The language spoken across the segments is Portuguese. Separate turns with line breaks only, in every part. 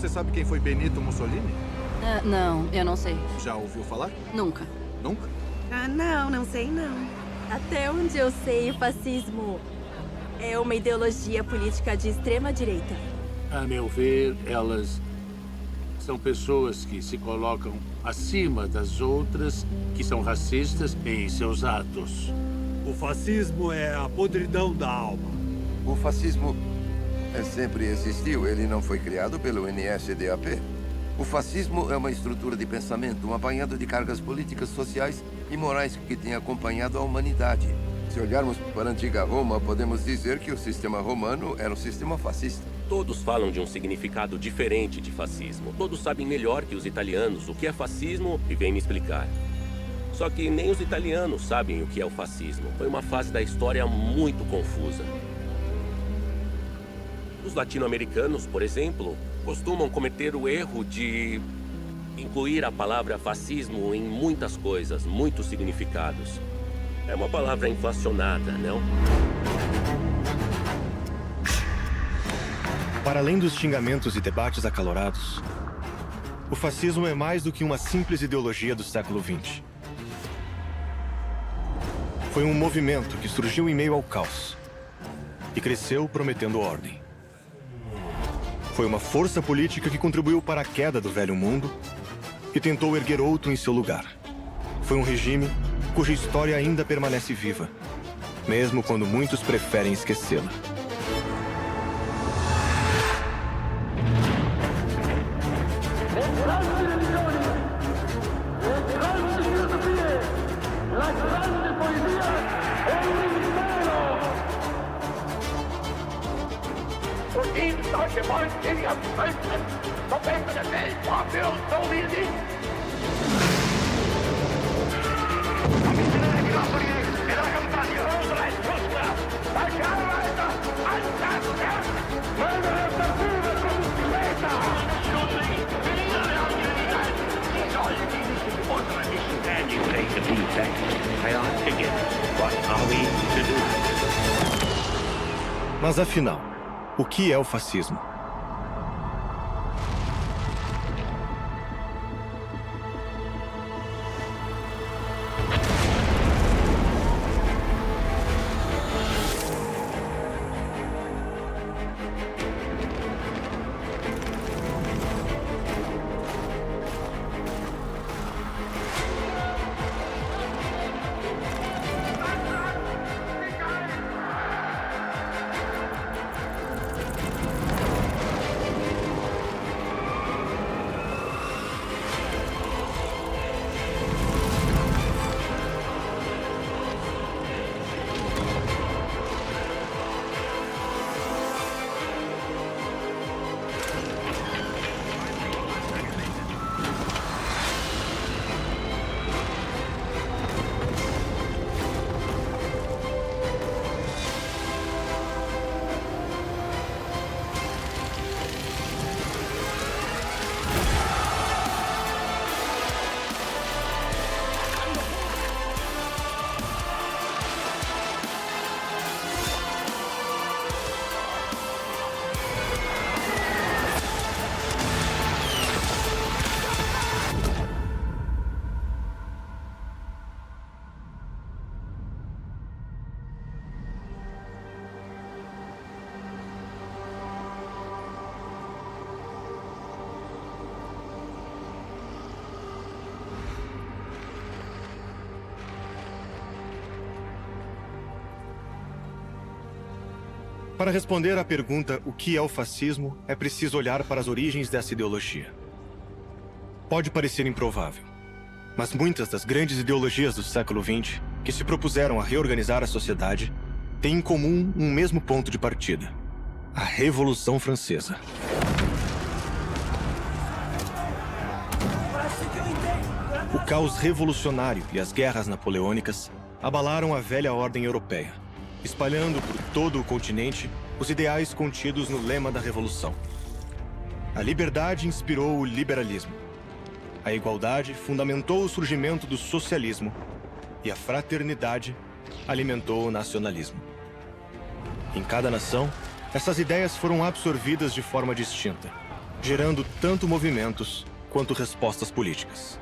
Você sabe quem foi Benito Mussolini?
Não, eu não sei.
Já ouviu falar?
Nunca.
Nunca?
Não sei não.
Até onde eu sei, o fascismo é uma ideologia política de extrema-direita.
A meu ver, elas são pessoas que se colocam acima das outras, que são racistas em seus atos.
O fascismo é a podridão da alma.
O fascismo sempre existiu, ele não foi criado pelo NSDAP. O fascismo é uma estrutura de pensamento, um apanhado de cargas políticas, sociais e morais que tem acompanhado a humanidade. Se olharmos para a antiga Roma, podemos dizer que o sistema romano era um sistema fascista.
Todos falam de um significado diferente de fascismo. Todos sabem melhor que os italianos o que é fascismo e vêm me explicar. Só que nem os italianos sabem o que é o fascismo. Foi uma fase da história muito confusa. Os latino-americanos, por exemplo, costumam cometer o erro de incluir a palavra fascismo em muitas coisas, muitos significados. É uma palavra inflacionada, não?
Para além dos xingamentos e debates acalorados, o fascismo é mais do que uma simples ideologia do século XX. Foi um movimento que surgiu em meio ao caos e cresceu prometendo ordem. Foi uma força política que contribuiu para a queda do velho mundo e tentou erguer outro em seu lugar. Foi um regime cuja história ainda permanece viva, mesmo quando muitos preferem esquecê-la. Mas afinal, o que é o fascismo? Para responder à pergunta o que é o fascismo, é preciso olhar para as origens dessa ideologia. Pode parecer improvável, mas muitas das grandes ideologias do século XX, que se propuseram a reorganizar a sociedade, têm em comum um mesmo ponto de partida: a Revolução Francesa. O caos revolucionário e as guerras napoleônicas abalaram a velha ordem europeia, espalhando por todo o continente os ideais contidos no lema da Revolução. A liberdade inspirou o liberalismo. A igualdade fundamentou o surgimento do socialismo. E a fraternidade alimentou o nacionalismo. Em cada nação, essas ideias foram absorvidas de forma distinta, gerando tanto movimentos quanto respostas políticas.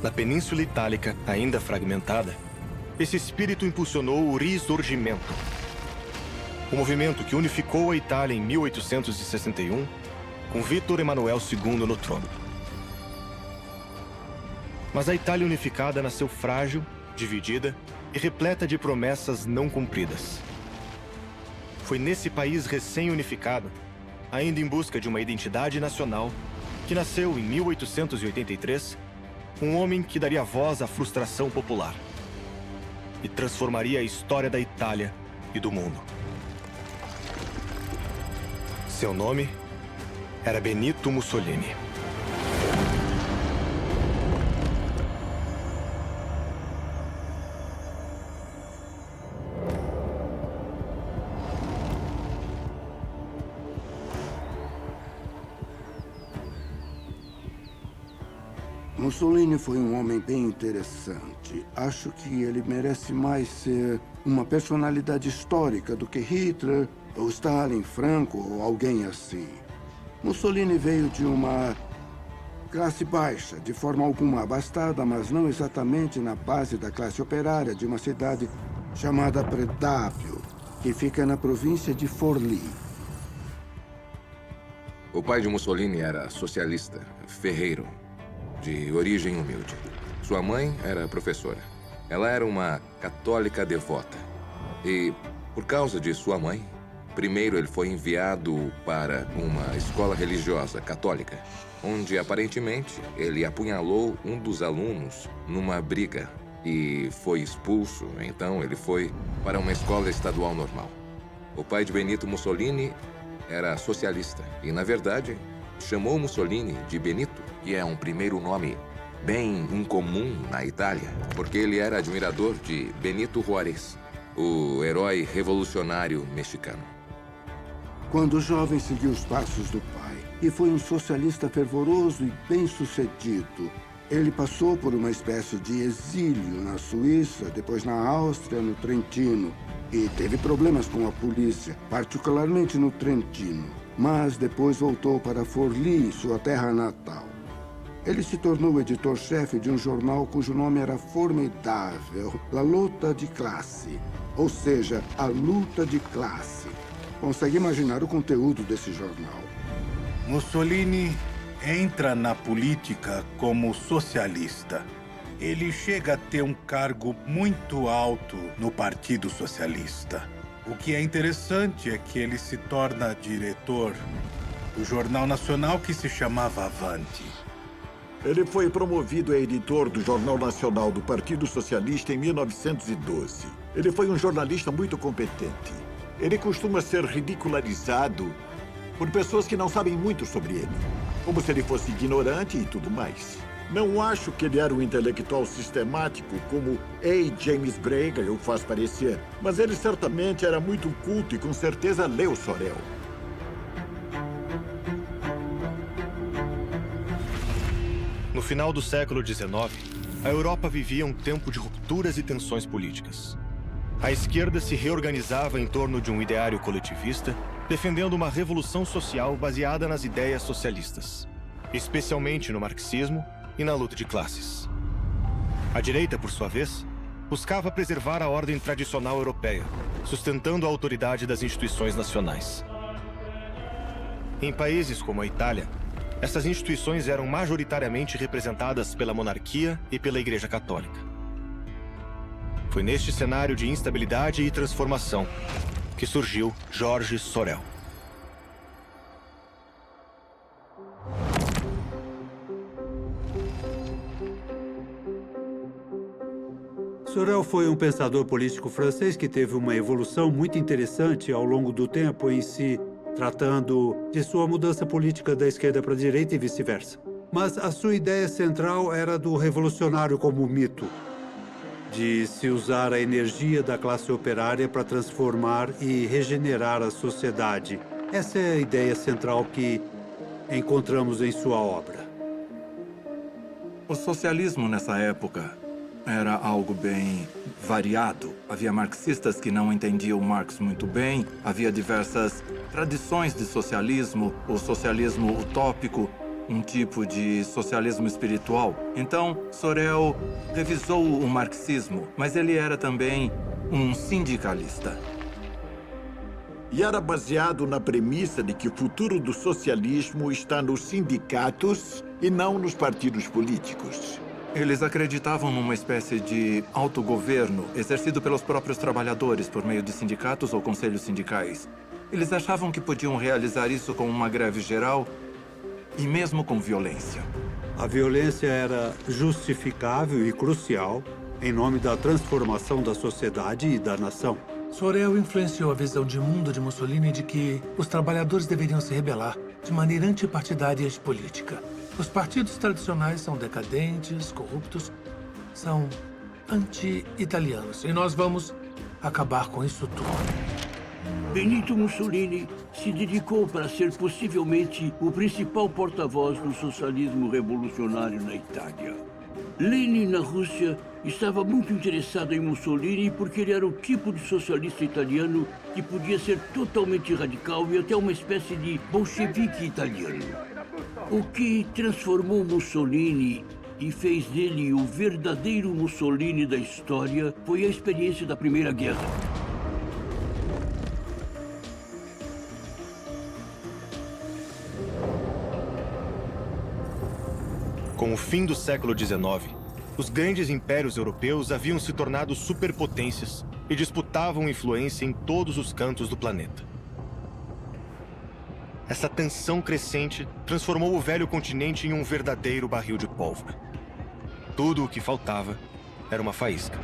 Na Península Itálica, ainda fragmentada, esse espírito impulsionou o Risorgimento, o movimento que unificou a Itália em 1861, com Vítor Emanuel II no trono. Mas a Itália unificada nasceu frágil, dividida e repleta de promessas não cumpridas. Foi nesse país recém-unificado, ainda em busca de uma identidade nacional, que nasceu em 1883 um homem que daria voz à frustração popular e transformaria a história da Itália e do mundo. Seu nome era Benito Mussolini.
Mussolini foi um homem bem interessante. Acho que ele merece mais ser uma personalidade histórica do que Hitler, ou Stalin, Franco, ou alguém assim. Mussolini veio de uma classe baixa, de forma alguma abastada, mas não exatamente na base da classe operária de uma cidade chamada Predápio, que fica na província de Forlì.
O pai de Mussolini era socialista, ferreiro, de origem humilde. Sua mãe era professora. Ela era uma católica devota. E, por causa de sua mãe, primeiro ele foi enviado para uma escola religiosa católica, onde, aparentemente, ele apunhalou um dos alunos numa briga e foi expulso. Então, ele foi para uma escola estadual normal. O pai de Benito Mussolini era socialista e, na verdade, chamou Mussolini de Benito, que é um primeiro nome bem incomum na Itália, porque ele era admirador de Benito Juárez, o herói revolucionário mexicano.
Quando jovem, seguiu os passos do pai e foi um socialista fervoroso e bem-sucedido. Ele passou por uma espécie de exílio na Suíça, depois na Áustria, no Trentino, e teve problemas com a polícia, particularmente no Trentino. Mas depois voltou para Forlì, sua terra natal. Ele se tornou editor-chefe de um jornal cujo nome era formidável, La Lotta di Classe, ou seja, a luta de classe. Consegue imaginar o conteúdo desse jornal?
Mussolini entra na política como socialista. Ele chega a ter um cargo muito alto no Partido Socialista. O que é interessante é que ele se torna diretor do jornal nacional que se chamava Avanti.
Ele foi promovido a editor do Jornal Nacional do Partido Socialista em 1912. Ele foi um jornalista muito competente. Ele costuma ser ridicularizado por pessoas que não sabem muito sobre ele, como se ele fosse ignorante e tudo mais. Não acho que ele era um intelectual sistemático como A. James Brager o faz parecer, mas ele certamente era muito culto e com certeza leu Sorel.
No final do século XIX, a Europa vivia um tempo de rupturas e tensões políticas. A esquerda se reorganizava em torno de um ideário coletivista, defendendo uma revolução social baseada nas ideias socialistas, especialmente no marxismo e na luta de classes. A direita, por sua vez, buscava preservar a ordem tradicional europeia, sustentando a autoridade das instituições nacionais. Em países como a Itália, essas instituições eram majoritariamente representadas pela monarquia e pela Igreja Católica. Foi neste cenário de instabilidade e transformação que surgiu Georges Sorel.
Sorel foi um pensador político francês que teve uma evolução muito interessante ao longo do tempo em si, tratando de sua mudança política da esquerda para a direita e vice-versa. Mas a sua ideia central era do revolucionário como mito, de se usar a energia da classe operária para transformar e regenerar a sociedade. Essa é a ideia central que encontramos em sua obra.
O socialismo nessa época era algo bem variado. Havia marxistas que não entendiam Marx muito bem, havia diversas tradições de socialismo, o socialismo utópico, um tipo de socialismo espiritual. Então, Sorel revisou o marxismo, mas ele era também um sindicalista.
E era baseado na premissa de que o futuro do socialismo está nos sindicatos e não nos partidos políticos.
Eles acreditavam numa espécie de autogoverno exercido pelos próprios trabalhadores por meio de sindicatos ou conselhos sindicais. Eles achavam que podiam realizar isso com uma greve geral e mesmo com violência.
A violência era justificável e crucial em nome da transformação da sociedade e da nação.
Sorel influenciou a visão de mundo de Mussolini de que os trabalhadores deveriam se rebelar de maneira antipartidária e antipolítica. Os partidos tradicionais são decadentes, corruptos, são anti-italianos. E nós vamos acabar com isso tudo.
Benito Mussolini se dedicou para ser possivelmente o principal porta-voz do socialismo revolucionário na Itália. Lenin, na Rússia, estava muito interessado em Mussolini porque ele era o tipo de socialista italiano que podia ser totalmente radical e até uma espécie de bolchevique italiano. O que transformou Mussolini e fez dele o verdadeiro Mussolini da história foi a experiência da Primeira Guerra.
Com o fim do século XIX, os grandes impérios europeus haviam se tornado superpotências e disputavam influência em todos os cantos do planeta. Essa tensão crescente transformou o velho continente em um verdadeiro barril de pólvora. Tudo o que faltava era uma faísca.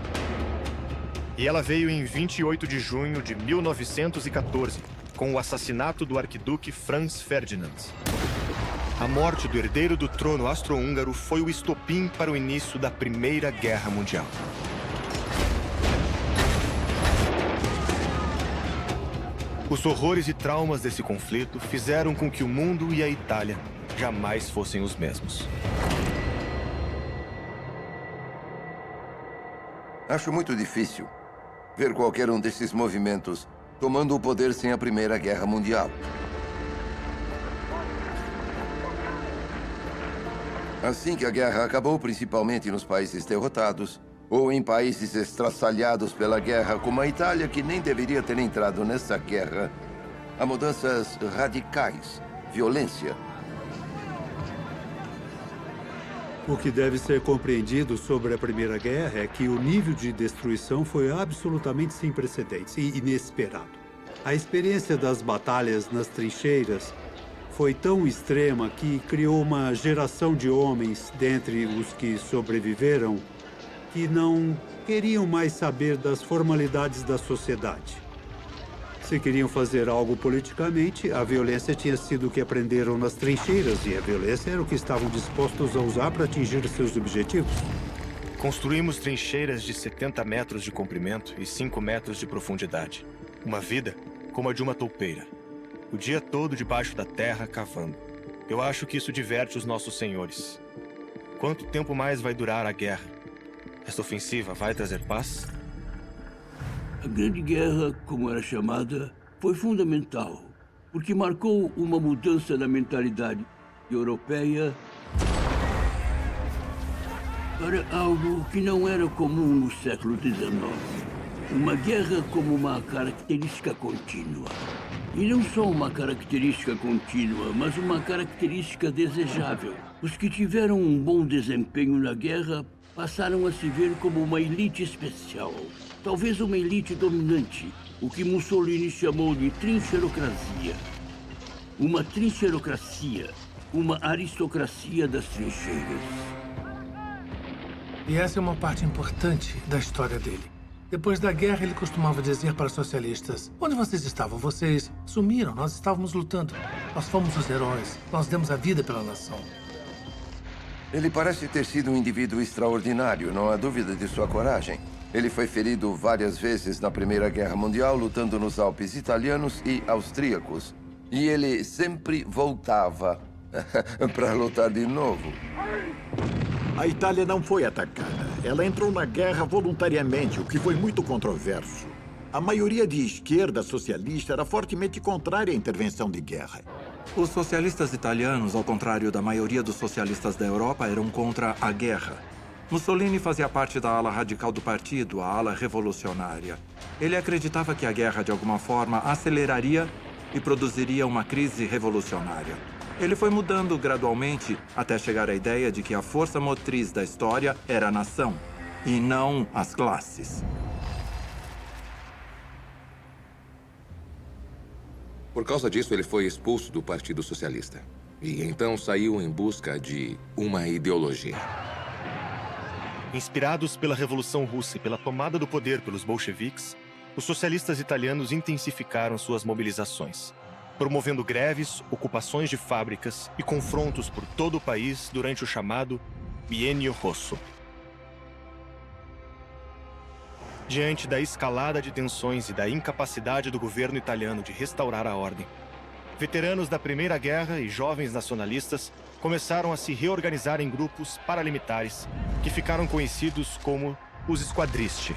E ela veio em 28 de junho de 1914, com o assassinato do arquiduque Franz Ferdinand. A morte do herdeiro do trono austro-húngaro foi o estopim para o início da Primeira Guerra Mundial. Os horrores e traumas desse conflito fizeram com que o mundo e a Itália jamais fossem os mesmos.
Acho muito difícil ver qualquer um desses movimentos tomando o poder sem a Primeira Guerra Mundial. Assim que a guerra acabou, principalmente nos países derrotados, ou em países estraçalhados pela guerra, como a Itália, que nem deveria ter entrado nessa guerra, há mudanças radicais, violência.
O que deve ser compreendido sobre a Primeira Guerra é que o nível de destruição foi absolutamente sem precedentes e inesperado. A experiência das batalhas nas trincheiras foi tão extrema que criou uma geração de homens, dentre os que sobreviveram, que não queriam mais saber das formalidades da sociedade. Se queriam fazer algo politicamente, a violência tinha sido o que aprenderam nas trincheiras, e a violência era o que estavam dispostos a usar para atingir seus objetivos.
Construímos trincheiras de 70 metros de comprimento e 5 metros de profundidade. Uma vida como a de uma toupeira. O dia todo debaixo da terra, cavando. Eu acho que isso diverte os nossos senhores. Quanto tempo mais vai durar a guerra? Esta ofensiva vai trazer paz?
A Grande Guerra, como era chamada, foi fundamental, porque marcou uma mudança na mentalidade europeia para algo que não era comum no século XIX. Uma guerra como uma característica contínua. E não só uma característica contínua, mas uma característica desejável. Os que tiveram um bom desempenho na guerra passaram a se ver como uma elite especial. Talvez uma elite dominante, o que Mussolini chamou de trincheirocracia. Uma trincheirocracia, uma aristocracia das trincheiras.
E essa é uma parte importante da história dele. Depois da guerra, ele costumava dizer para os socialistas: onde vocês estavam? Vocês sumiram, nós estávamos lutando. Nós fomos os heróis, nós demos a vida pela nação.
Ele parece ter sido um indivíduo extraordinário, não há dúvida de sua coragem. Ele foi ferido várias vezes na Primeira Guerra Mundial, lutando nos Alpes italianos e austríacos. E ele sempre voltava para lutar de novo.
A Itália não foi atacada. ela entrou na guerra voluntariamente, o que foi muito controverso. A maioria de esquerda socialista era fortemente contrária à intervenção de guerra.
Os socialistas italianos, ao contrário da maioria dos socialistas da Europa, eram contra a guerra. Mussolini fazia parte da ala radical do partido, a ala revolucionária. Ele acreditava que a guerra, de alguma forma, aceleraria e produziria uma crise revolucionária. Ele foi mudando gradualmente até chegar à ideia de que a força motriz da história era a nação, e não as classes.
Por causa disso, ele foi expulso do Partido Socialista. E então saiu em busca de uma ideologia.
Inspirados pela Revolução Russa e pela tomada do poder pelos bolcheviques, os socialistas italianos intensificaram suas mobilizações, promovendo greves, ocupações de fábricas e confrontos por todo o país durante o chamado Biênio Rosso. Diante da escalada de tensões e da incapacidade do governo italiano de restaurar a ordem, veteranos da Primeira Guerra e jovens nacionalistas começaram a se reorganizar em grupos paramilitares que ficaram conhecidos como os Squadristi.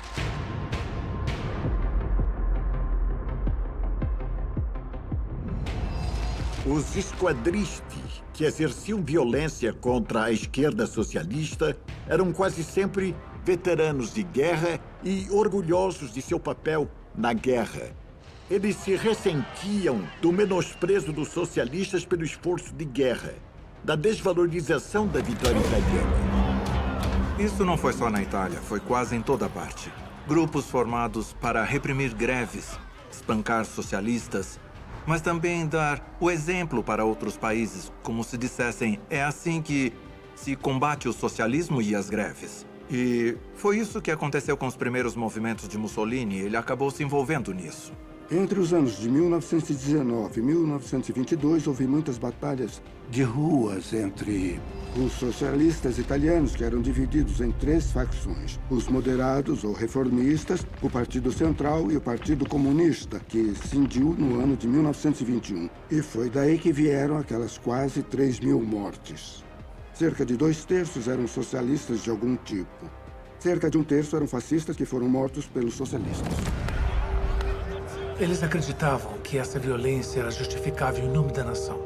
Os squadristi, que exerciam violência contra a esquerda socialista, eram quase sempre veteranos de guerra e orgulhosos de seu papel na guerra. Eles se ressentiam do menosprezo dos socialistas pelo esforço de guerra, da desvalorização da vitória italiana.
Isso não foi só na Itália, foi quase em toda parte. Grupos formados para reprimir greves, espancar socialistas, mas também dar o exemplo para outros países, como se dissessem, é assim que se combate o socialismo e as greves. E foi isso que aconteceu com os primeiros movimentos de Mussolini. Ele acabou se envolvendo nisso.
Entre os anos de 1919 e 1922, houve muitas batalhas de ruas entre os socialistas italianos, que eram divididos em 3 facções: os moderados ou reformistas, o Partido Central e o Partido Comunista, que cindiu no ano de 1921. E foi daí que vieram aquelas quase 3.000 mortes. Cerca de 2/3 eram socialistas de algum tipo. Cerca de 1/3 eram fascistas que foram mortos pelos socialistas.
Eles acreditavam que essa violência era justificável em nome da nação.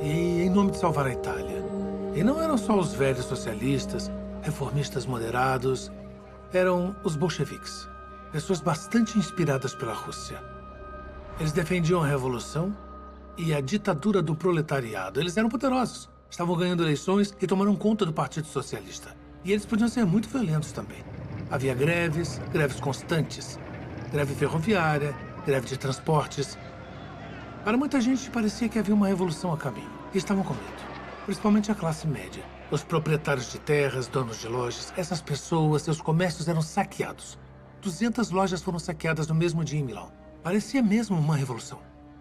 E em nome de salvar a Itália. E não eram só os velhos socialistas, reformistas moderados. Eram os bolcheviques. Pessoas bastante inspiradas pela Rússia. Eles defendiam a revolução e a ditadura do proletariado. Eles eram poderosos. Estavam ganhando eleições e tomaram conta do Partido Socialista. E eles podiam ser muito violentos também. Havia greves constantes. Greve ferroviária, greve de transportes. Para muita gente, parecia que havia uma revolução a caminho. E estavam com medo. Principalmente a classe média. Os proprietários de terras, donos de lojas. Essas pessoas, seus comércios eram saqueados. 200 lojas foram saqueadas no mesmo dia em Milão. Parecia mesmo uma revolução.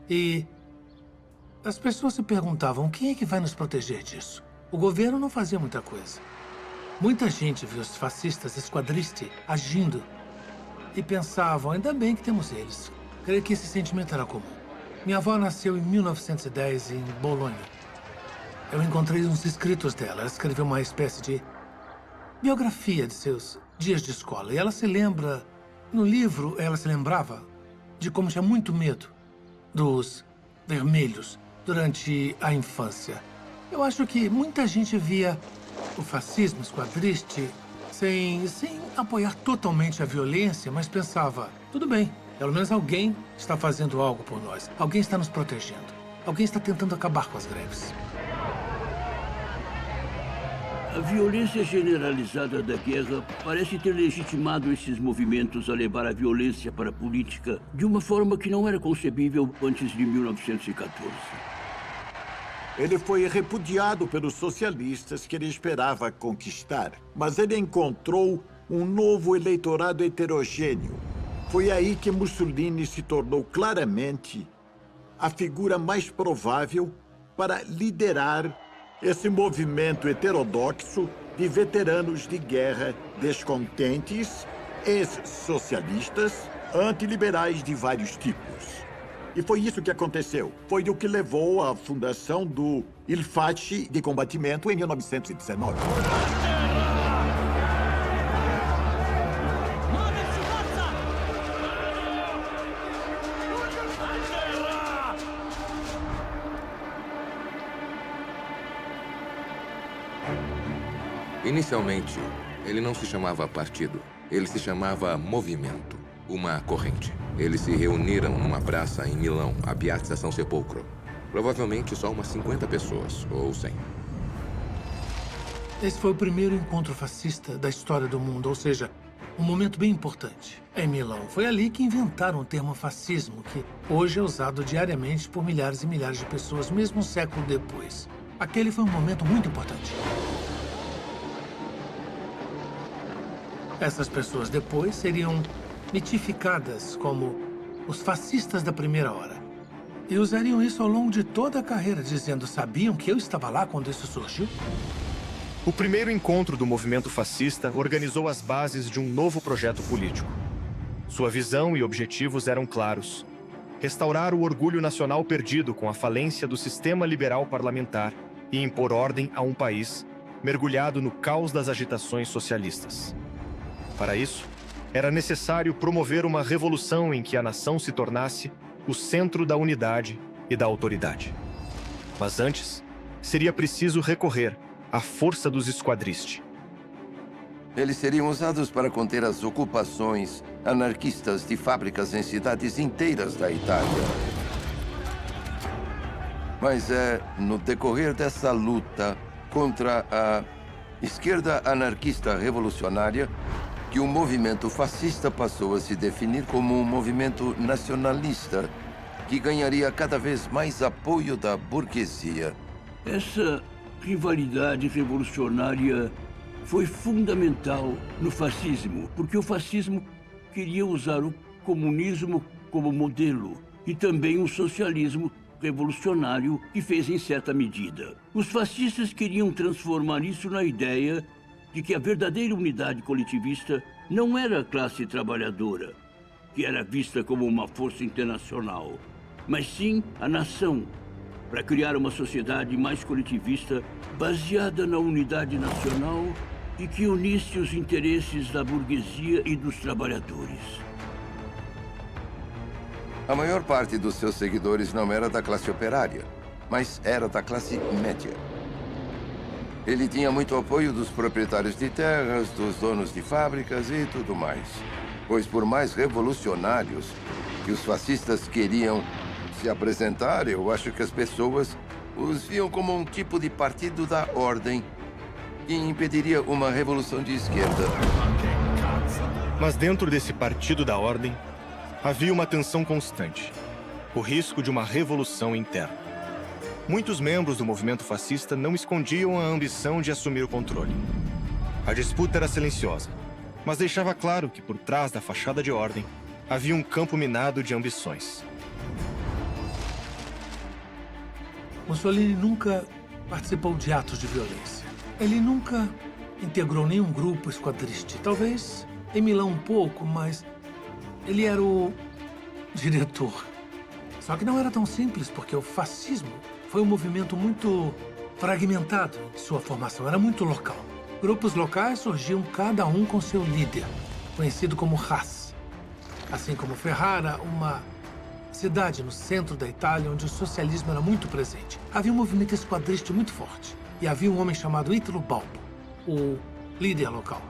E as pessoas se perguntavam, quem é que vai nos proteger disso? O governo não fazia muita coisa. Muita gente viu os fascistas esquadristi agindo e pensavam, ainda bem que temos eles. Creio que esse sentimento era comum. Minha avó nasceu em 1910 em Bolonha. Eu encontrei uns escritos dela. Ela escreveu uma espécie de biografia de seus dias de escola. E ela se lembra, no livro, ela se lembrava de como tinha muito medo dos vermelhos durante a infância. Eu acho que muita gente via o fascismo esquadristi sem apoiar totalmente a violência, mas pensava, tudo bem, pelo menos alguém está fazendo algo por nós. Alguém está nos protegendo. Alguém está tentando acabar com as greves.
A violência generalizada da guerra parece ter legitimado esses movimentos a levar a violência para a política de uma forma que não era concebível antes de 1914.
Ele foi repudiado pelos socialistas que ele esperava conquistar, mas ele encontrou um novo eleitorado heterogêneo. Foi aí que Mussolini se tornou claramente a figura mais provável para liderar esse movimento heterodoxo de veteranos de guerra descontentes, ex-socialistas, antiliberais de vários tipos. E foi isso que aconteceu. Foi o que levou à fundação do Il Fasci de combatimento em 1919.
Inicialmente, ele não se chamava partido. Ele se chamava movimento, uma corrente. Eles se reuniram numa praça em Milão, a Piazza São Sepolcro. Provavelmente só umas 50 pessoas, ou 100.
Esse foi o primeiro encontro fascista da história do mundo, ou seja, um momento bem importante. Em Milão, foi ali que inventaram o termo fascismo, que hoje é usado diariamente por milhares e milhares de pessoas, mesmo um século depois. Aquele foi um momento muito importante. Essas pessoas depois seriam mitificadas como os fascistas da primeira hora. E usariam isso ao longo de toda a carreira, dizendo: sabiam que eu estava lá quando isso surgiu?
O primeiro encontro do movimento fascista organizou as bases de um novo projeto político. Sua visão e objetivos eram claros: restaurar o orgulho nacional perdido com a falência do sistema liberal parlamentar e impor ordem a um país mergulhado no caos das agitações socialistas. Para isso, era necessário promover uma revolução em que a nação se tornasse o centro da unidade e da autoridade. Mas antes, seria preciso recorrer à força dos squadristi.
Eles seriam usados para conter as ocupações anarquistas de fábricas em cidades inteiras da Itália. Mas é no decorrer dessa luta contra a esquerda anarquista revolucionária que o movimento fascista passou a se definir como um movimento nacionalista que ganharia cada vez mais apoio da burguesia.
Essa rivalidade revolucionária foi fundamental no fascismo, porque o fascismo queria usar o comunismo como modelo e também o socialismo revolucionário que fez em certa medida. Os fascistas queriam transformar isso na ideia de que a verdadeira unidade coletivista não era a classe trabalhadora, que era vista como uma força internacional, mas sim a nação, para criar uma sociedade mais coletivista baseada na unidade nacional e que unisse os interesses da burguesia e dos trabalhadores.
A maior parte dos seus seguidores não era da classe operária, mas era da classe média. Ele tinha muito apoio dos proprietários de terras, dos donos de fábricas e tudo mais. Pois por mais revolucionários que os fascistas queriam se apresentar, eu acho que as pessoas os viam como um tipo de partido da ordem que impediria uma revolução de esquerda.
Mas dentro desse partido da ordem, havia uma tensão constante: o risco de uma revolução interna. Muitos membros do movimento fascista não escondiam a ambição de assumir o controle. A disputa era silenciosa, mas deixava claro que por trás da fachada de ordem havia um campo minado de ambições.
Mussolini nunca participou de atos de violência. Ele nunca integrou nenhum grupo squadristi. Talvez em Milão um pouco, mas ele era o diretor. Só que não era tão simples, porque o fascismo foi um movimento muito fragmentado em sua formação, era muito local. Grupos locais surgiam cada um com seu líder, conhecido como Haas. Assim como Ferrara, uma cidade no centro da Itália onde o socialismo era muito presente. Havia um movimento squadristi muito forte. E havia um homem chamado Italo Balbo, o líder local.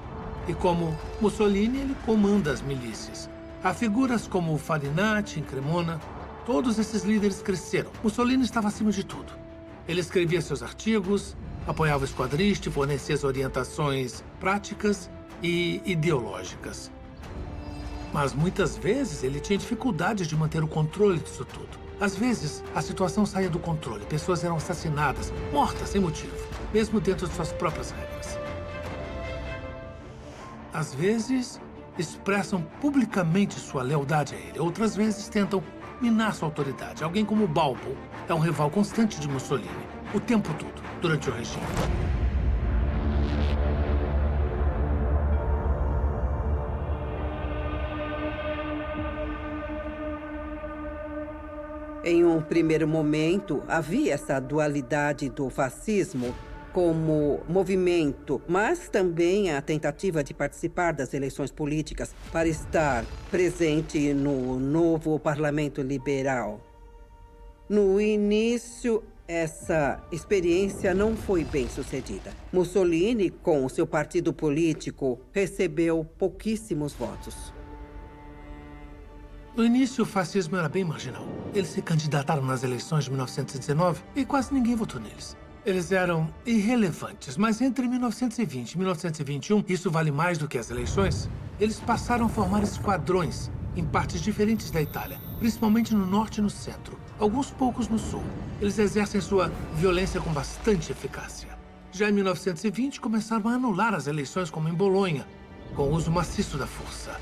E como Mussolini, ele comanda as milícias. Há figuras como Farinati, em Cremona. Todos esses líderes cresceram. Mussolini estava acima de tudo. Ele escrevia seus artigos, apoiava o squadristi, fornecia as orientações práticas e ideológicas. Mas muitas vezes ele tinha dificuldade de manter o controle disso tudo. Às vezes, a situação saía do controle. Pessoas eram assassinadas, mortas sem motivo, mesmo dentro de suas próprias regras. Às vezes, expressam publicamente sua lealdade a ele. Outras vezes, tentam minar sua autoridade. Alguém como Balbo é um rival constante de Mussolini, o tempo todo, durante o regime.
Em um primeiro momento, havia essa dualidade do fascismo como movimento, mas também a tentativa de participar das eleições políticas para estar presente no novo parlamento liberal. No início, essa experiência não foi bem sucedida. Mussolini, com o seu partido político, recebeu pouquíssimos votos.
No início, o fascismo era bem marginal. Eles se candidataram nas eleições de 1919 e quase ninguém votou neles. Eles eram irrelevantes, mas entre 1920 e 1921, isso vale mais do que as eleições, eles passaram a formar esquadrões em partes diferentes da Itália, principalmente no norte e no centro, alguns poucos no sul. Eles exercem sua violência com bastante eficácia. Já em 1920, começaram a anular as eleições, como em Bolonha, com o uso maciço da força,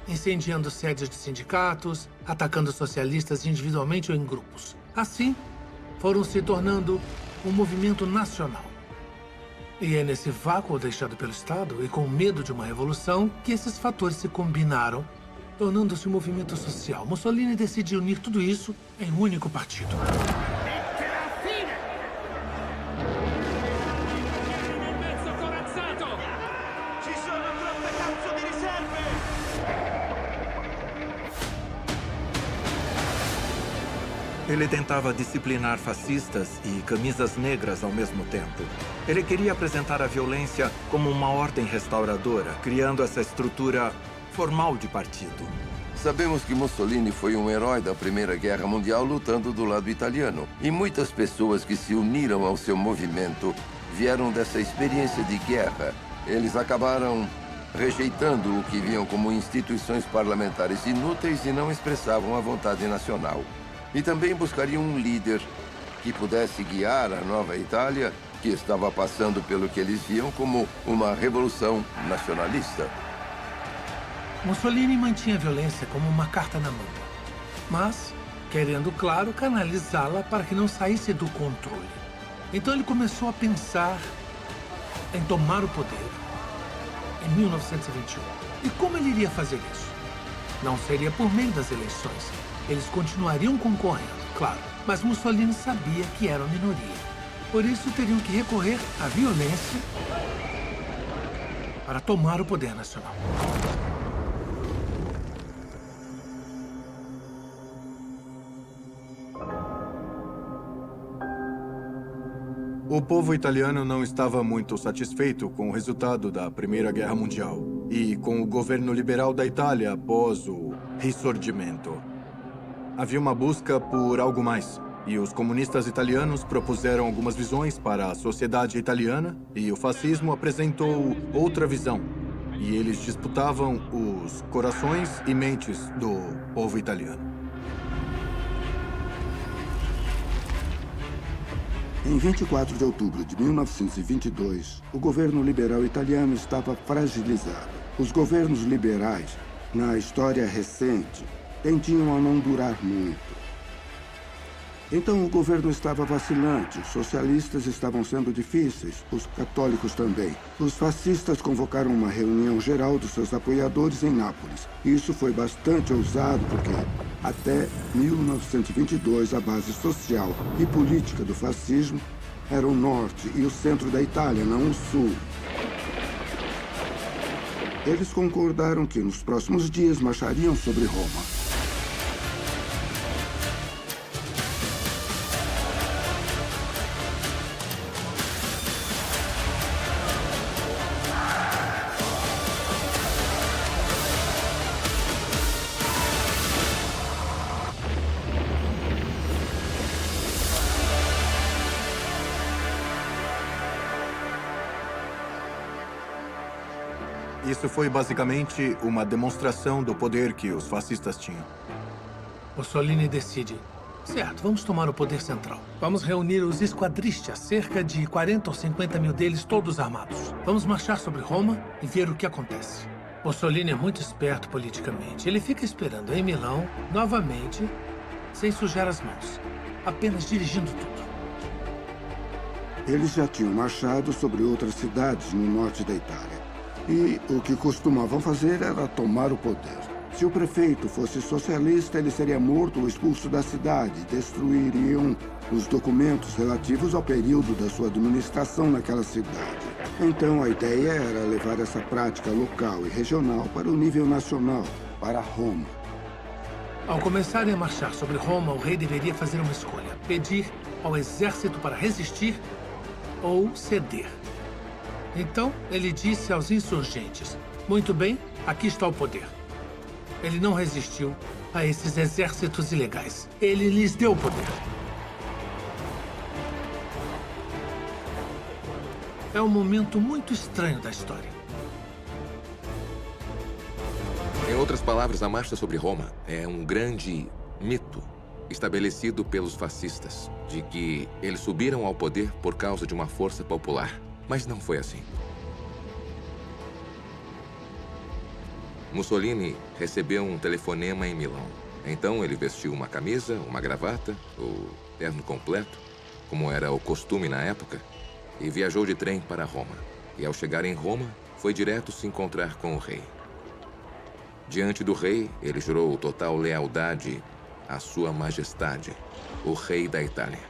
incendiando sedes de sindicatos, atacando socialistas individualmente ou em grupos. Assim, foram se tornando um movimento nacional. E é nesse vácuo deixado pelo Estado e com medo de uma revolução que esses fatores se combinaram, tornando-se um movimento social. Mussolini decidiu unir tudo isso em um único partido.
Ele tentava disciplinar fascistas e camisas negras ao mesmo tempo. Ele queria apresentar a violência como uma ordem restauradora, criando essa estrutura formal de partido.
Sabemos que Mussolini foi um herói da Primeira Guerra Mundial lutando do lado italiano. E muitas pessoas que se uniram ao seu movimento vieram dessa experiência de guerra. Eles acabaram rejeitando o que viam como instituições parlamentares inúteis e não expressavam a vontade nacional. E também buscariam um líder que pudesse guiar a nova Itália, que estava passando pelo que eles viam como uma revolução nacionalista.
Mussolini mantinha a violência como uma carta na manga, mas querendo, claro, canalizá-la para que não saísse do controle. Então ele começou a pensar em tomar o poder em 1921. E como ele iria fazer isso? Não seria por meio das eleições. Eles continuariam concorrendo, claro, mas Mussolini sabia que era uma minoria. Por isso, teriam que recorrer à violência para tomar o poder nacional.
O povo italiano não estava muito satisfeito com o resultado da Primeira Guerra Mundial e com o governo liberal da Itália após o Risorgimento. Havia uma busca por algo mais, e os comunistas italianos propuseram algumas visões para a sociedade italiana, e o fascismo apresentou outra visão, e eles disputavam os corações e mentes do povo italiano.
Em 24 de outubro de 1922, o governo liberal italiano estava fragilizado. Os governos liberais, na história recente, tendiam a não durar muito. Então o governo estava vacilante, os socialistas estavam sendo difíceis, os católicos também. Os fascistas convocaram uma reunião geral dos seus apoiadores em Nápoles. Isso foi bastante ousado porque, até 1922, a base social e política do fascismo era o norte e o centro da Itália, não o sul. Eles concordaram que nos próximos dias marchariam sobre Roma.
Isso foi basicamente uma demonstração do poder que os fascistas tinham.
Mussolini decide: certo, vamos tomar o poder central. Vamos reunir os esquadristas, cerca de 40 ou 50 mil deles, todos armados. Vamos marchar sobre Roma e ver o que acontece. Mussolini é muito esperto politicamente. Ele fica esperando em Milão, novamente, sem sujar as mãos, apenas dirigindo tudo.
Eles já tinham marchado sobre outras cidades no norte da Itália. E o que costumavam fazer era tomar o poder. Se o prefeito fosse socialista, ele seria morto ou expulso da cidade. Destruiriam os documentos relativos ao período da sua administração naquela cidade. Então, a ideia era levar essa prática local e regional para o nível nacional, para Roma.
Ao começarem a marchar sobre Roma, o rei deveria fazer uma escolha: pedir ao exército para resistir ou ceder. Então, ele disse aos insurgentes: muito bem, aqui está o poder. Ele não resistiu a esses exércitos ilegais. Ele lhes deu o poder. É um momento muito estranho da história.
Em outras palavras, a Marcha sobre Roma é um grande mito estabelecido pelos fascistas, de que eles subiram ao poder por causa de uma força popular. Mas não foi assim. Mussolini recebeu um telefonema em Milão. Então ele vestiu uma camisa, uma gravata, o terno completo, como era o costume na época, e viajou de trem para Roma. E ao chegar em Roma, foi direto se encontrar com o rei. Diante do rei, ele jurou total lealdade à sua majestade, o rei da Itália.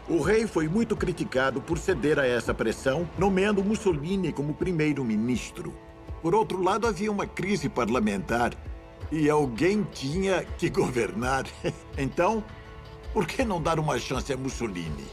O rei foi muito criticado por ceder a essa pressão, nomeando Mussolini como primeiro-ministro. Por outro lado, havia uma crise parlamentar e alguém tinha que governar. Então, por que não dar uma chance a Mussolini?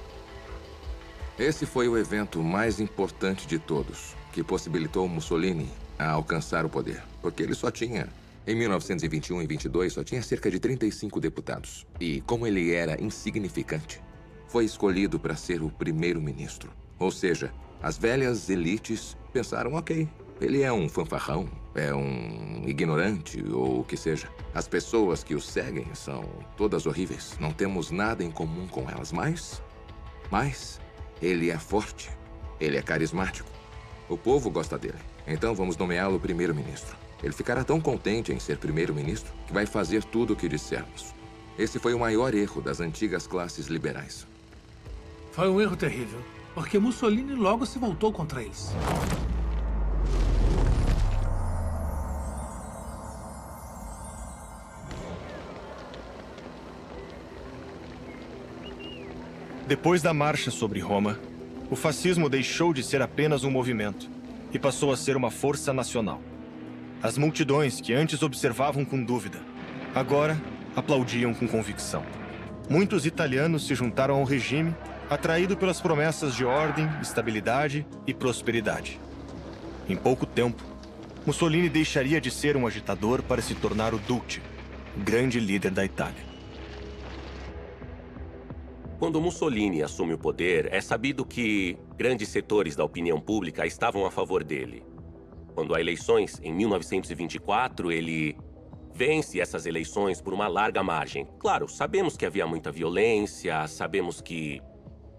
Esse foi o evento mais importante de todos, que possibilitou Mussolini a alcançar o poder. Porque ele só tinha, em 1921 e 22, só tinha cerca de 35 deputados. E como ele era insignificante, foi escolhido para ser o primeiro-ministro. Ou seja, as velhas elites pensaram, ok, ele é um fanfarrão, é um ignorante ou o que seja. As pessoas que o seguem são todas horríveis. Não temos nada em comum com elas, mas ele é forte, ele é carismático. O povo gosta dele. Então vamos nomeá-lo primeiro-ministro. Ele ficará tão contente em ser primeiro-ministro que vai fazer tudo o que dissermos. Esse foi o maior erro das antigas classes liberais.
Foi um erro terrível, porque Mussolini logo se voltou contra eles.
Depois da Marcha sobre Roma, o fascismo deixou de ser apenas um movimento e passou a ser uma força nacional. As multidões que antes observavam com dúvida, agora aplaudiam com convicção. Muitos italianos se juntaram ao regime, atraídos pelas promessas de ordem, estabilidade e prosperidade. Em pouco tempo, Mussolini deixaria de ser um agitador para se tornar o Duce, o grande líder da Itália.
Quando Mussolini assume o poder, é sabido que grandes setores da opinião pública estavam a favor dele. Quando há eleições, em 1924, ele vence essas eleições por uma larga margem. Claro, sabemos que havia muita violência, sabemos que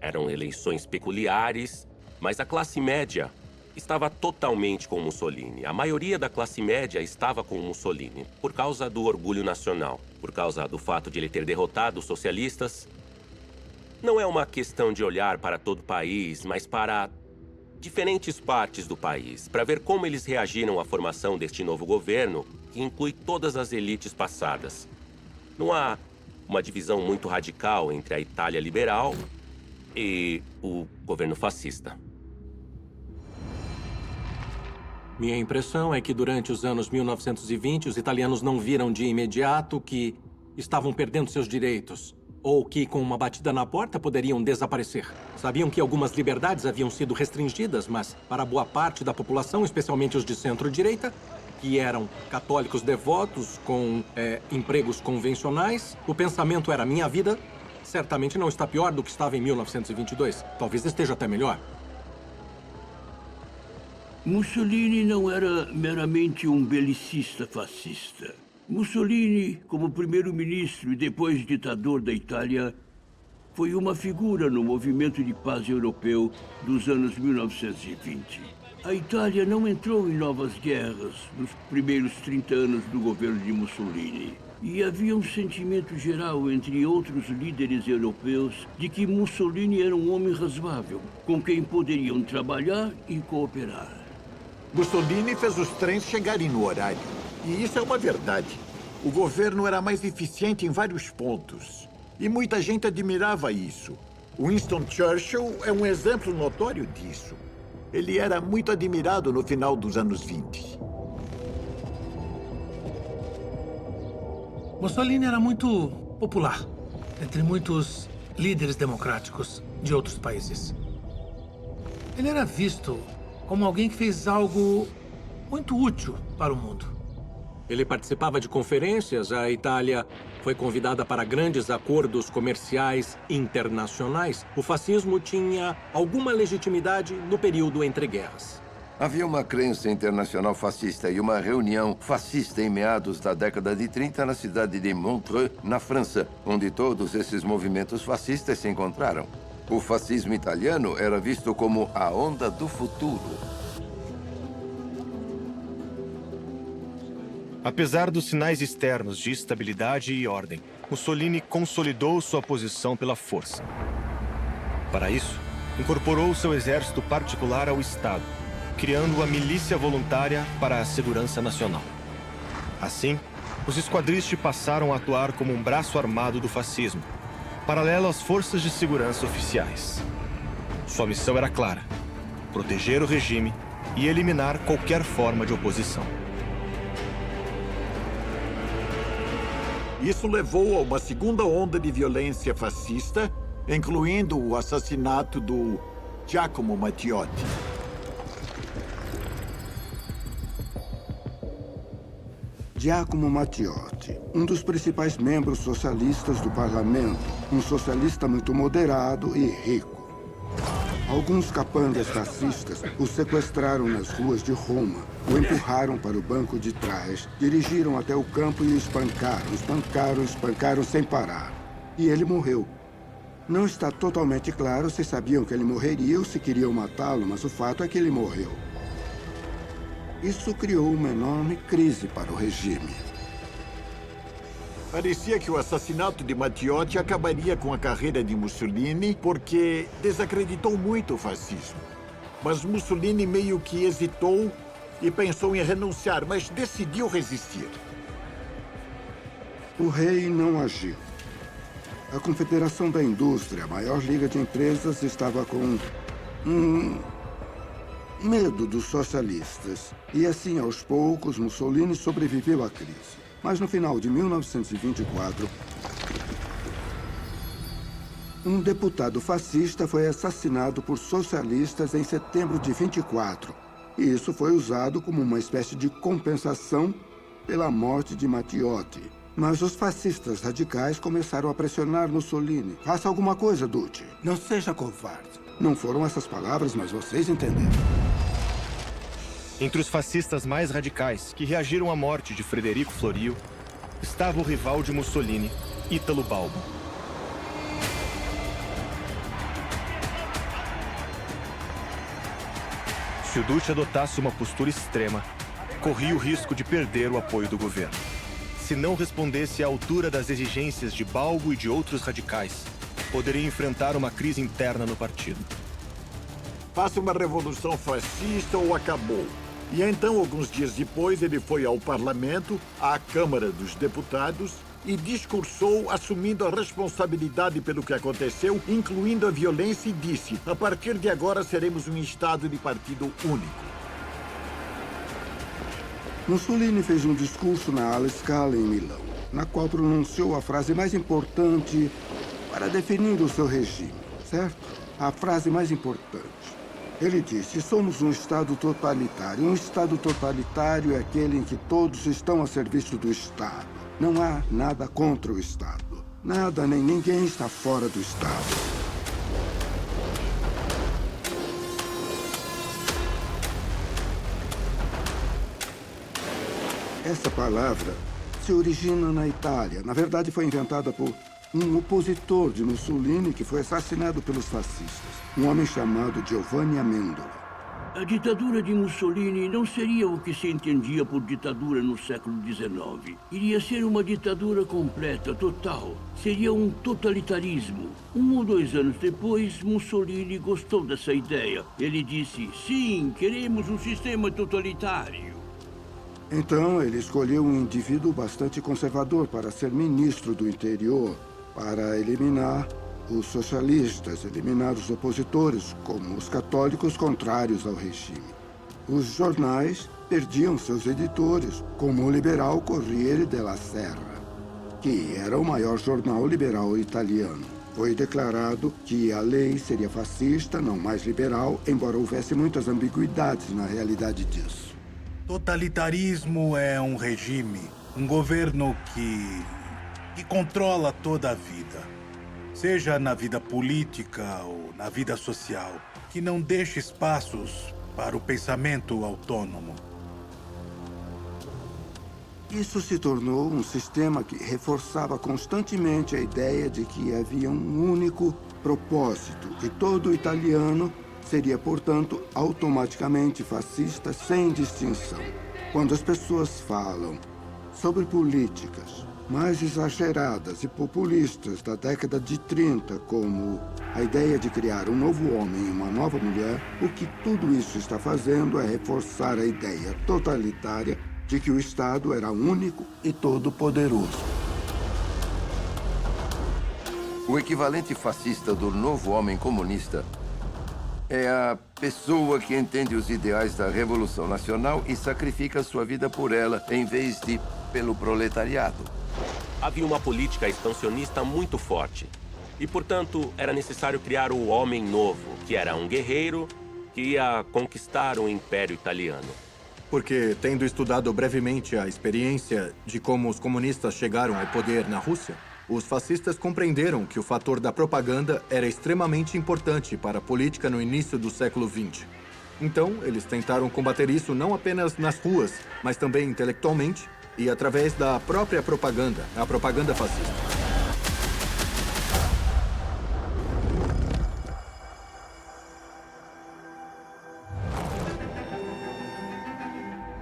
eram eleições peculiares, mas a classe média estava totalmente com Mussolini. A maioria da classe média estava com Mussolini por causa do orgulho nacional, por causa do fato de ele ter derrotado os socialistas. Não é uma questão de olhar para todo o país, mas para diferentes partes do país, para ver como eles reagiram à formação deste novo governo, que inclui todas as elites passadas. Não há uma divisão muito radical entre a Itália liberal e o governo fascista.
Minha impressão é que durante os anos 1920, os italianos não viram de imediato que estavam perdendo seus direitos, ou que, com uma batida na porta, poderiam desaparecer. Sabiam que algumas liberdades haviam sido restringidas, mas para boa parte da população, especialmente os de centro-direita, que eram católicos devotos com empregos convencionais, o pensamento era: minha vida certamente não está pior do que estava em 1922. Talvez esteja até melhor.
Mussolini não era meramente um belicista fascista. Mussolini, como primeiro-ministro e depois ditador da Itália, foi uma figura no movimento de paz europeu dos anos 1920. A Itália não entrou em novas guerras nos primeiros 30 anos do governo de Mussolini. E havia um sentimento geral entre outros líderes europeus de que Mussolini era um homem razoável, com quem poderiam trabalhar e cooperar.
Mussolini fez os trens chegarem no horário. E isso é uma verdade. O governo era mais eficiente em vários pontos. E muita gente admirava isso. Winston Churchill é um exemplo notório disso. Ele era muito admirado no final dos anos 20.
Mussolini era muito popular entre muitos líderes democráticos de outros países. Ele era visto como alguém que fez algo muito útil para o mundo.
Ele participava de conferências, a Itália foi convidada para grandes acordos comerciais internacionais. O fascismo tinha alguma legitimidade no período entre guerras.
Havia uma crença internacional fascista e uma reunião fascista em meados da década de 30 na cidade de Montreux, na França, onde todos esses movimentos fascistas se encontraram. O fascismo italiano era visto como a onda do futuro.
Apesar dos sinais externos de estabilidade e ordem, Mussolini consolidou sua posição pela força. Para isso, incorporou seu exército particular ao Estado, criando a milícia voluntária para a segurança nacional. Assim, os esquadristi passaram a atuar como um braço armado do fascismo, paralelo às forças de segurança oficiais. Sua missão era clara: proteger o regime e eliminar qualquer forma de oposição.
Isso levou a uma segunda onda de violência fascista, incluindo o assassinato do Giacomo Matteotti.
Giacomo Matteotti, um dos principais membros socialistas do parlamento, um socialista muito moderado e rico. Alguns capangas fascistas o sequestraram nas ruas de Roma, o empurraram para o banco de trás, dirigiram até o campo e o espancaram sem parar. E ele morreu. Não está totalmente claro se sabiam que ele morreria ou se queriam matá-lo, mas o fato é que ele morreu. Isso criou uma enorme crise para o regime.
Parecia que o assassinato de Matteotti acabaria com a carreira de Mussolini porque desacreditou muito o fascismo. Mas Mussolini meio que hesitou e pensou em renunciar, mas decidiu resistir.
O rei não agiu. A Confederação da Indústria, a maior liga de empresas, estava com medo dos socialistas. E assim, aos poucos, Mussolini sobreviveu à crise. Mas no final de 1924, um deputado fascista foi assassinado por socialistas em setembro de 24. E isso foi usado como uma espécie de compensação pela morte de Matteotti. Mas os fascistas radicais começaram a pressionar Mussolini. Faça alguma coisa, Duce. Não seja covarde. Não foram essas palavras, mas vocês entenderam.
Entre os fascistas mais radicais que reagiram à morte de Frederico Florio, estava o rival de Mussolini, Ítalo Balbo. Se o Duce adotasse uma postura extrema, corria o risco de perder o apoio do governo. Se não respondesse à altura das exigências de Balbo e de outros radicais, poderia enfrentar uma crise interna no partido.
Faça uma revolução fascista ou acabou. E então, alguns dias depois, ele foi ao parlamento, à Câmara dos Deputados, e discursou assumindo a responsabilidade pelo que aconteceu, incluindo a violência, e disse: a partir de agora seremos um Estado de partido único.
Mussolini fez um discurso na Alla Scala, em Milão, na qual pronunciou a frase mais importante para definir o seu regime, certo? A frase mais importante. Ele disse: somos um Estado totalitário. Um Estado totalitário é aquele em que todos estão a serviço do Estado. Não há nada contra o Estado. Nada nem ninguém está fora do Estado. Essa palavra se origina na Itália. Na verdade, foi inventada por um opositor de Mussolini que foi assassinado pelos fascistas. Um homem chamado Giovanni Amendola.
A ditadura de Mussolini não seria o que se entendia por ditadura no século XIX. Iria ser uma ditadura completa, total. Seria um totalitarismo. 1 ou 2 anos depois, Mussolini gostou dessa ideia. Ele disse: sim, queremos um sistema totalitário.
Então, ele escolheu um indivíduo bastante conservador para ser ministro do interior, para eliminar os socialistas, eliminar os opositores, como os católicos contrários ao regime. Os jornais perdiam seus editores, como o liberal Corriere della Sera. que era o maior jornal liberal italiano. Foi declarado que a lei seria fascista, não mais liberal, embora houvesse muitas ambiguidades na realidade disso.
Totalitarismo é um regime, um governo que controla toda a vida, seja na vida política ou na vida social, que não deixa espaços para o pensamento autônomo.
Isso se tornou um sistema que reforçava constantemente a ideia de que havia um único propósito, e todo italiano seria, portanto, automaticamente fascista sem distinção. Quando as pessoas falam sobre políticas mais exageradas e populistas da década de 30, como a ideia de criar um novo homem e uma nova mulher, o que tudo isso está fazendo é reforçar a ideia totalitária de que o Estado era único e todo-poderoso.
O equivalente fascista do novo homem comunista é a pessoa que entende os ideais da Revolução Nacional e sacrifica sua vida por ela, em vez de pelo proletariado.
Havia uma política expansionista muito forte. E, portanto, era necessário criar o homem novo, que era um guerreiro que ia conquistar o Império Italiano.
Porque, tendo estudado brevemente a experiência de como os comunistas chegaram ao poder na Rússia, os fascistas compreenderam que o fator da propaganda era extremamente importante para a política no início do século XX. Então, eles tentaram combater isso não apenas nas ruas, mas também intelectualmente e através da própria propaganda, a propaganda fascista.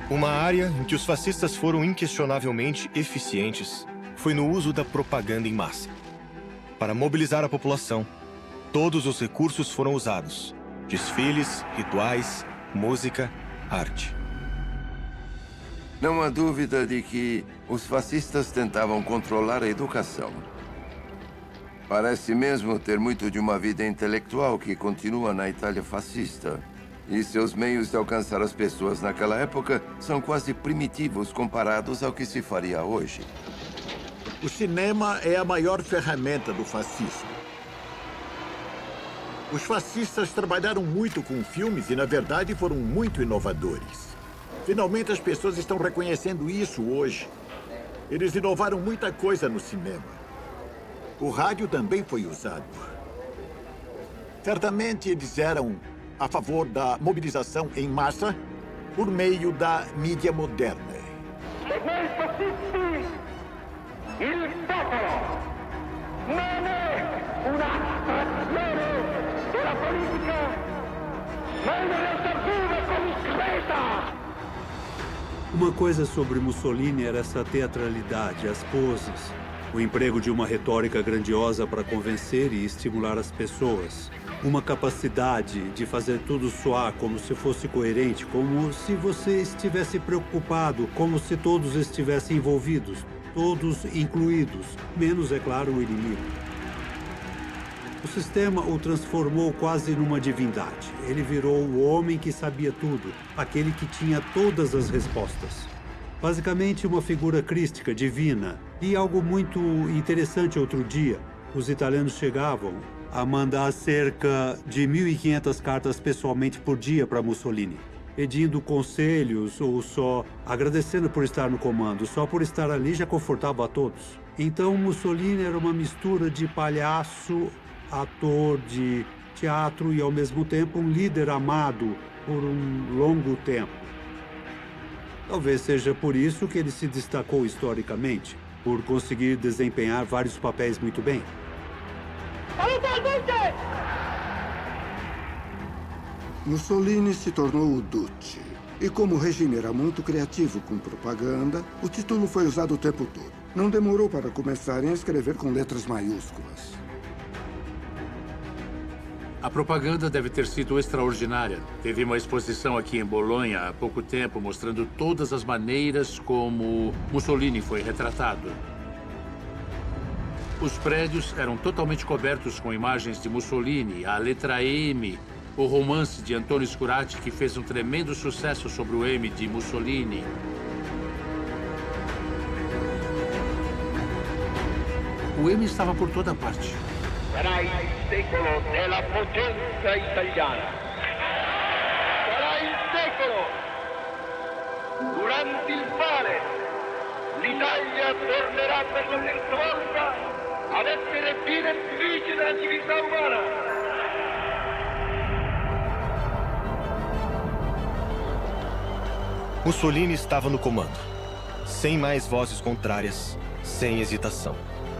Uma área em que os fascistas foram inquestionavelmente eficientes foi no uso da propaganda em massa. Para mobilizar a população, todos os recursos foram usados: desfiles, rituais, música, arte.
Não há dúvida de que os fascistas tentavam controlar a educação. Parece mesmo ter muito de uma vida intelectual que continua na Itália fascista. E seus meios de alcançar as pessoas naquela época são quase primitivos comparados ao que se faria hoje.
O cinema é a maior ferramenta do fascismo. Os fascistas trabalharam muito com filmes e, na verdade, foram muito inovadores. Finalmente, as pessoas estão reconhecendo isso hoje. Eles inovaram muita coisa no cinema. O rádio também foi usado. Certamente, eles eram a favor da mobilização em massa por meio da mídia moderna.
Noi fascisti, il popolo non è un'astrazione della politica, ma una realtà viva e concreta.
Uma coisa sobre Mussolini era essa teatralidade, as poses, o emprego de uma retórica grandiosa para convencer e estimular as pessoas. Uma capacidade de fazer tudo soar como se fosse coerente, como se você estivesse preocupado, como se todos estivessem envolvidos, todos incluídos, menos, é claro, o inimigo. O sistema o transformou quase numa divindade. Ele virou o homem que sabia tudo, aquele que tinha todas as respostas. Basicamente, uma figura crística, divina. E algo muito interessante outro dia, os italianos chegavam a mandar cerca de 1.500 cartas pessoalmente por dia para Mussolini, pedindo conselhos ou só agradecendo por estar no comando. Só por estar ali já confortava a todos. Então, Mussolini era uma mistura de palhaço, ator de teatro e, ao mesmo tempo, um líder amado por um longo tempo. Talvez seja por isso que ele se destacou historicamente, por conseguir desempenhar vários papéis muito bem.
Mussolini se tornou o Duce. E como o regime era muito criativo com propaganda, o título foi usado o tempo todo. Não demorou para começarem a escrever com letras maiúsculas.
A propaganda deve ter sido extraordinária. Teve uma exposição aqui em Bolonha há pouco tempo mostrando todas as maneiras como Mussolini foi retratado. Os prédios eram totalmente cobertos com imagens de Mussolini, a letra M, o romance de Antonio Scurati, que fez um tremendo sucesso sobre o M de Mussolini. O M estava por toda parte.
Sarà il secolo della potenza italiana. Sarà il secolo. Durante il quale l'Italia tornerà per la terza volta ad essere direttrice della civiltà umana.
Mussolini estava no comando, sem mais vozes contrárias, sem hesitação.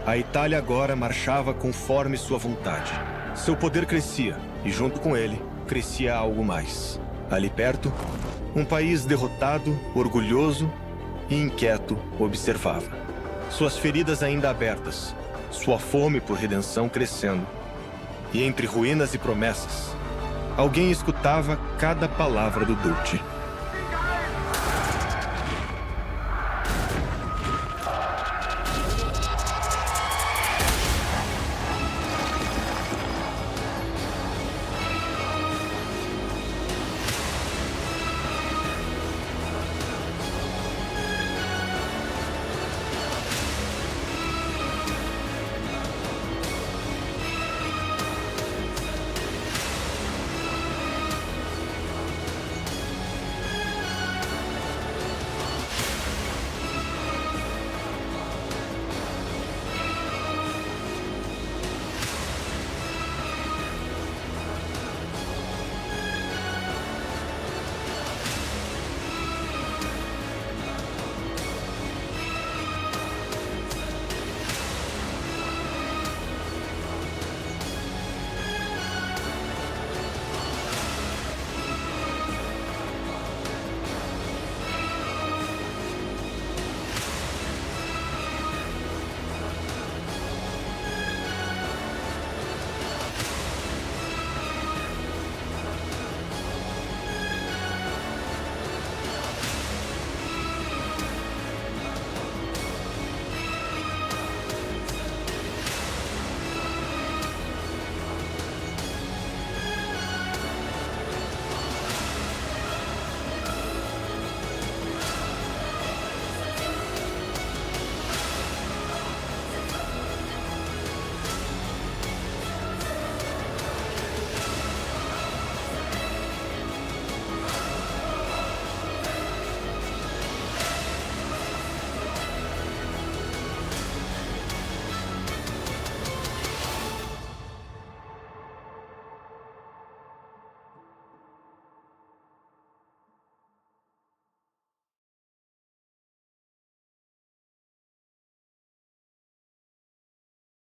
A Itália agora marchava conforme sua vontade. Seu poder crescia e, junto com ele, crescia algo mais. Ali perto, um país derrotado, orgulhoso e inquieto observava. Suas feridas ainda abertas, sua fome por redenção crescendo. E entre ruínas e promessas, alguém escutava cada palavra do Duce.